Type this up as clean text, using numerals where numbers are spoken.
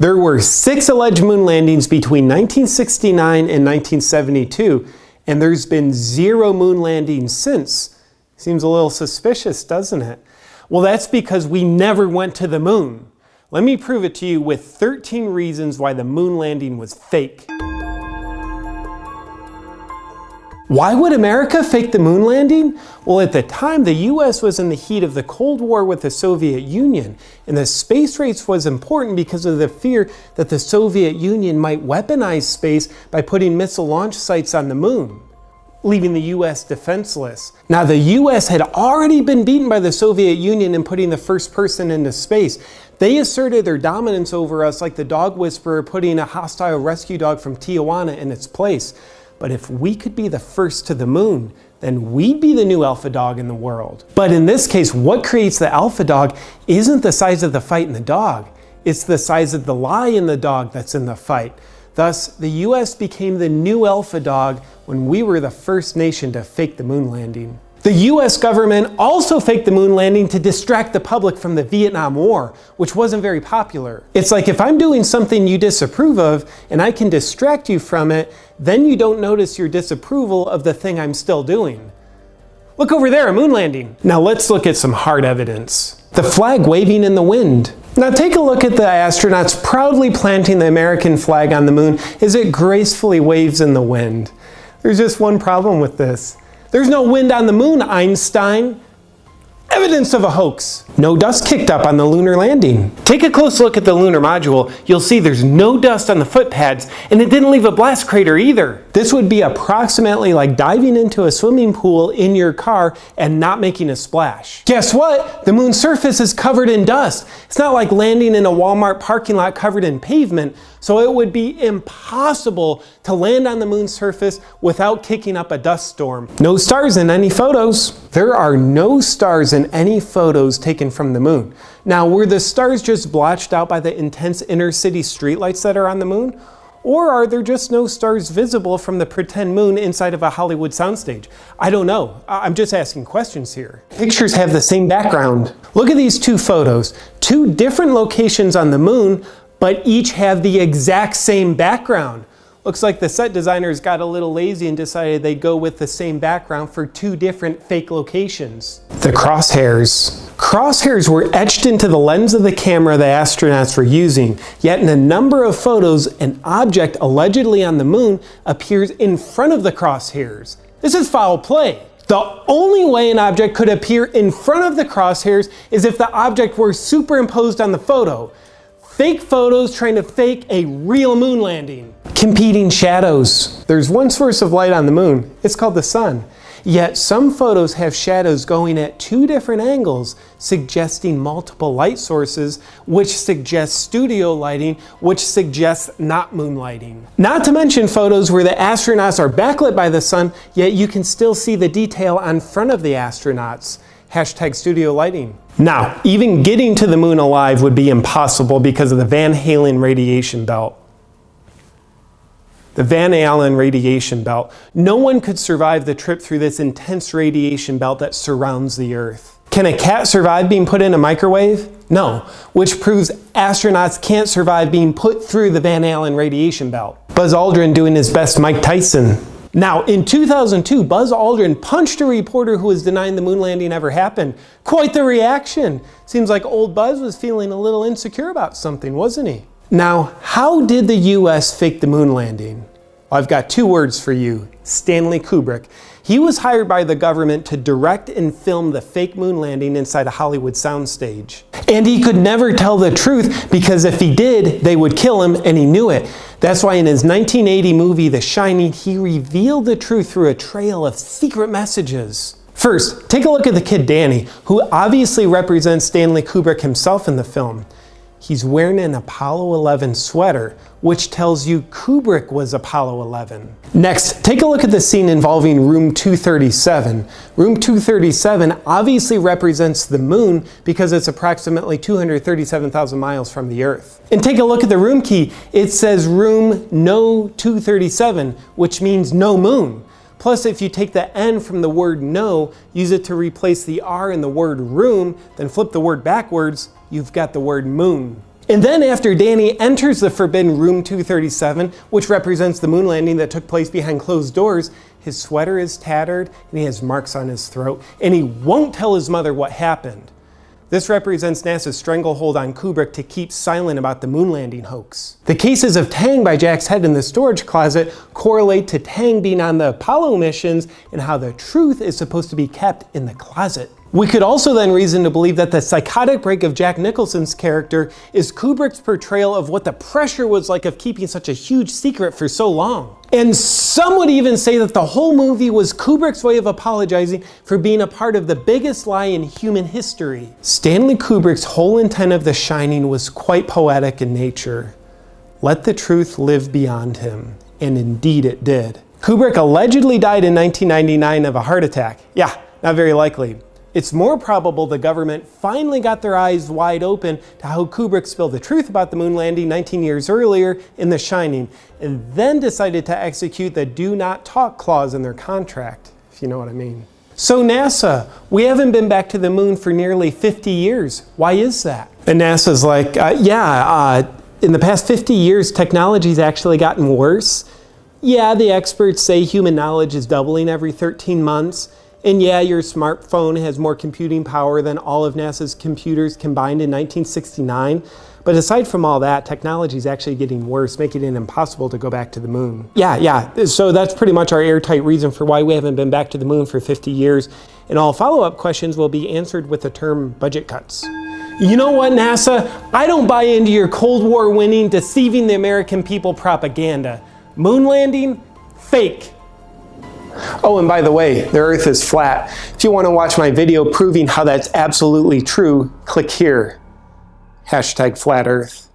There were 6 alleged moon landings between 1969 and 1972, and there's been 0 moon landings since. Seems a little suspicious, doesn't it? Well, that's because we never went to the moon. Let me prove it to you with 13 reasons why the moon landing was fake. Why would America fake the moon landing? Well, at the time, the US was in the heat of the Cold War with the Soviet Union, and the space race was important because of the fear that the Soviet Union might weaponize space by putting missile launch sites on the moon, leaving the US defenseless. Now, the US had already been beaten by the Soviet Union in putting the first person into space. They asserted their dominance over us like the dog whisperer putting a hostile rescue dog from Tijuana in its place. But if we could be the first to the moon, then we'd be the new alpha dog in the world. But in this case, what creates the alpha dog isn't the size of the fight in the dog. It's the size of the lie in the dog that's in the fight. Thus, the US became the new alpha dog when we were the first nation to fake the moon landing. The US government also faked the moon landing to distract the public from the Vietnam War, which wasn't very popular. It's like if I'm doing something you disapprove of and I can distract you from it, then you don't notice your disapproval of the thing I'm still doing. Look over there, a moon landing. Now let's look at some hard evidence. The flag waving in the wind. Now take a look at the astronauts proudly planting the American flag on the moon as it gracefully waves in the wind. There's just one problem with this. There's no wind on the moon, Einstein. Evidence of a hoax. No dust kicked up on the lunar landing. Take a close look at the lunar module. You'll see there's no dust on the footpads, and it didn't leave a blast crater either. This would be approximately like diving into a swimming pool in your car and not making a splash. Guess what? The moon's surface is covered in dust. It's not like landing in a Walmart parking lot covered in pavement, so it would be impossible to land on the moon's surface without kicking up a dust storm. No stars in any photos. There are no stars in any photos taken from the moon. Now, were the stars just blotched out by the intense inner city streetlights that are on the moon? Or are there just no stars visible from the pretend moon inside of a Hollywood soundstage? I don't know. I'm just asking questions here. Pictures have the same background. Look at these 2 photos. 2 different locations on the moon, but each have the exact same background. Looks like the set designers got a little lazy and decided they'd go with the same background for 2 different fake locations. The crosshairs. Crosshairs were etched into the lens of the camera the astronauts were using, yet in a number of photos, an object allegedly on the moon appears in front of the crosshairs. This is foul play. The only way an object could appear in front of the crosshairs is if the object were superimposed on the photo. Fake photos trying to fake a real moon landing. Competing shadows. There's one source of light on the moon. It's called the sun. Yet some photos have shadows going at 2 different angles, suggesting multiple light sources, which suggests studio lighting, which suggests not moonlighting. Not to mention photos where the astronauts are backlit by the sun, yet you can still see the detail on front of the astronauts. Hashtag studio lighting. Now, even getting to the moon alive would be impossible because of the Van Allen radiation belt. The Van Allen radiation belt. No one could survive the trip through this intense radiation belt that surrounds the Earth. Can a cat survive being put in a microwave? No, which proves astronauts can't survive being put through the Van Allen radiation belt. Buzz Aldrin doing his best Mike Tyson. Now, in 2002, Buzz Aldrin punched a reporter who was denying the moon landing ever happened. Quite the reaction. Seems like old Buzz was feeling a little insecure about something, wasn't he? Now, how did the US fake the moon landing? Well, I've got 2 words for you. Stanley Kubrick. He was hired by the government to direct and film the fake moon landing inside a Hollywood soundstage. And he could never tell the truth because if he did, they would kill him, and he knew it. That's why in his 1980 movie, The Shining, he revealed the truth through a trail of secret messages. First, take a look at the kid Danny, who obviously represents Stanley Kubrick himself in the film. He's wearing an Apollo 11 sweater, which tells you Kubrick was Apollo 11. Next, take a look at the scene involving room 237. Room 237 obviously represents the moon because it's approximately 237,000 miles from the Earth. And take a look at the room key. It says room no 237, which means no moon. Plus, if you take the N from the word no, use it to replace the R in the word room, then flip the word backwards, you've got the word moon. And then after Danny enters the forbidden room 237, which represents the moon landing that took place behind closed doors, his sweater is tattered and he has marks on his throat, and he won't tell his mother what happened. This represents NASA's stranglehold on Kubrick to keep silent about the moon landing hoax. The cases of Tang by Jack's head in the storage closet correlate to Tang being on the Apollo missions and how the truth is supposed to be kept in the closet. We could also then reason to believe that the psychotic break of Jack Nicholson's character is Kubrick's portrayal of what the pressure was like of keeping such a huge secret for so long. And some would even say that the whole movie was Kubrick's way of apologizing for being a part of the biggest lie in human history. Stanley Kubrick's whole intent of The Shining was quite poetic in nature. Let the truth live beyond him. And indeed it did. Kubrick allegedly died in 1999 of a heart attack. Yeah, not very likely. It's more probable the government finally got their eyes wide open to how Kubrick spilled the truth about the moon landing 19 years earlier in The Shining, and then decided to execute the do not talk clause in their contract, if you know what I mean. So NASA, we haven't been back to the moon for nearly 50 years. Why is that? And NASA's like, in the past 50 years, technology's actually gotten worse. Yeah, the experts say human knowledge is doubling every 13 months. And yeah, your smartphone has more computing power than all of NASA's computers combined in 1969. But aside from all that, technology is actually getting worse, making it impossible to go back to the moon. Yeah, so that's pretty much our airtight reason for why we haven't been back to the moon for 50 years. And all follow-up questions will be answered with the term budget cuts. You know what, NASA? I don't buy into your Cold War winning, deceiving the American people propaganda. Moon landing? Fake. Oh, and by the way, the Earth is flat. If you want to watch my video proving how that's absolutely true, click here. #FlatEarth.